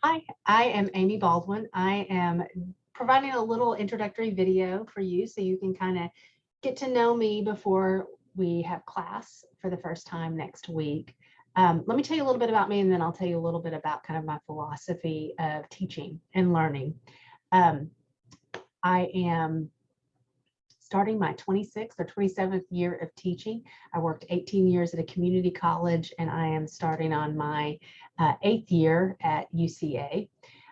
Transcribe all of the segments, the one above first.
Hi, I am Amy Baldwin. I am providing a little introductory video for you so you can kind of get to know me before we have class for the first time next week. Let me tell you a little bit about me, and then I'll tell you a little bit about kind of my philosophy of teaching and learning. Um, I am starting my 26th or 27th year of teaching. I worked 18 years at a community college, and I am starting on my 8th year at UCA.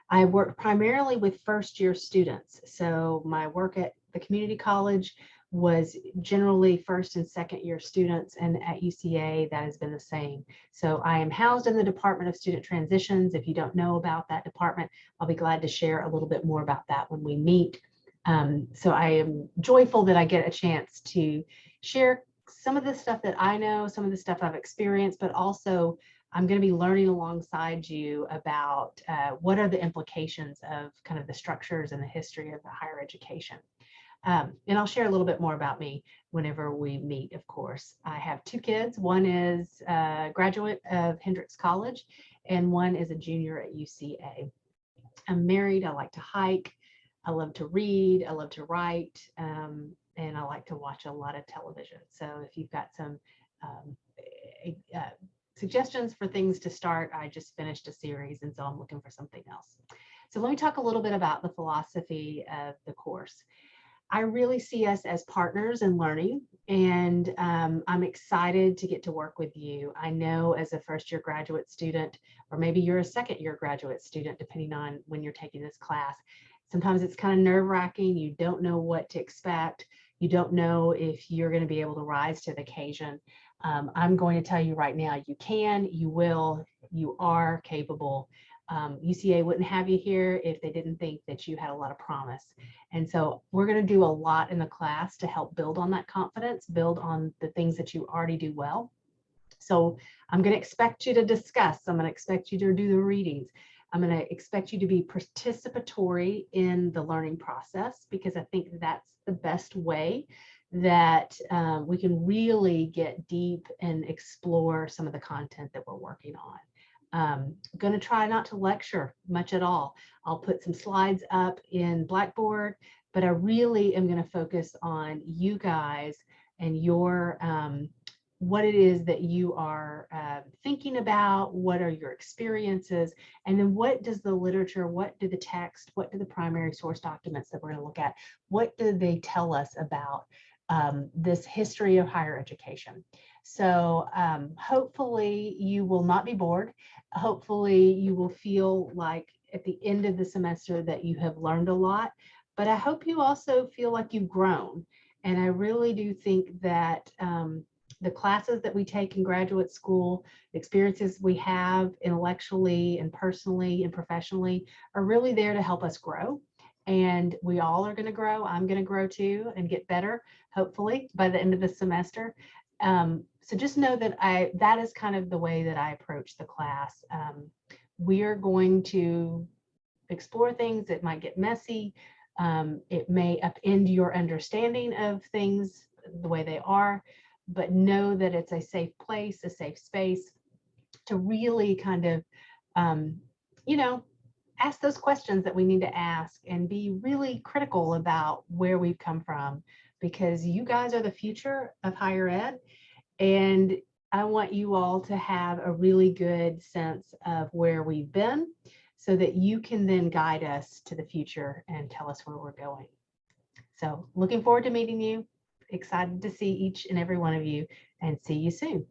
I work primarily with first-year students. So my work at the community college was generally first and second year students, and at UCA that has been the same. So I am housed in the Department of Student Transitions. If you don't know about that department, I'll be glad to share a little bit more about that when we meet. So I am joyful that I get a chance to share some of the stuff that I know, some of the stuff I've experienced, but also I'm going to be learning alongside you about what are the implications of kind of the structures and the history of the higher education. And I'll share a little bit more about me whenever we meet, of course. I have two kids. One is a graduate of Hendrix College, and one is a junior at UCA. I'm married. I like to hike. I love to read. I love to write. And I like to watch a lot of television. So if you've got some suggestions for things to start, I just finished a series, and so I'm looking for something else. So let me talk a little bit about the philosophy of the course. I really see us as partners in learning, and I'm excited to get to work with you. I know as a first-year graduate student, or maybe you're a second-year graduate student, depending on when you're taking this class, sometimes it's kind of nerve-wracking. You don't know what to expect. You don't know if you're going to be able to rise to the occasion. I'm going to tell you right now, you can, you will, you are capable. UCA wouldn't have you here if they didn't think that you had a lot of promise. And so we're going to do a lot in the class to help build on that confidence, build on the things that you already do well. So I'm going to expect you to discuss. I'm going to expect you to do the readings. I'm going to expect you to be participatory in the learning process, because I think that's the best way that we can really get deep and explore some of the content that we're working on. I'm going to try not to lecture much at all. I'll put some slides up in Blackboard, but I really am going to focus on you guys and your what it is that you are thinking about, what are your experiences, and then what does the literature, what do the text, what do the primary source documents that we're going to look at, what do they tell us about this history of higher education. So hopefully you will not be bored. Hopefully you will feel like at the end of the semester that you have learned a lot, but I hope you also feel like you've grown. And I really do think that the classes that we take in graduate school, the experiences we have intellectually and personally and professionally are really there to help us grow. And we all are going to grow. I'm going to grow too and get better, hopefully, by the end of the semester. So just know that that is kind of the way that I approach the class. We are going to explore things that might get messy. It may upend your understanding of things the way they are, but know that it's a safe place, a safe space to really kind of, ask those questions that we need to ask and be really critical about where we've come from, because you guys are the future of higher ed. And I want you all to have a really good sense of where we've been so that you can then guide us to the future and tell us where we're going. So looking forward to meeting you. Excited to see each and every one of you, and see you soon.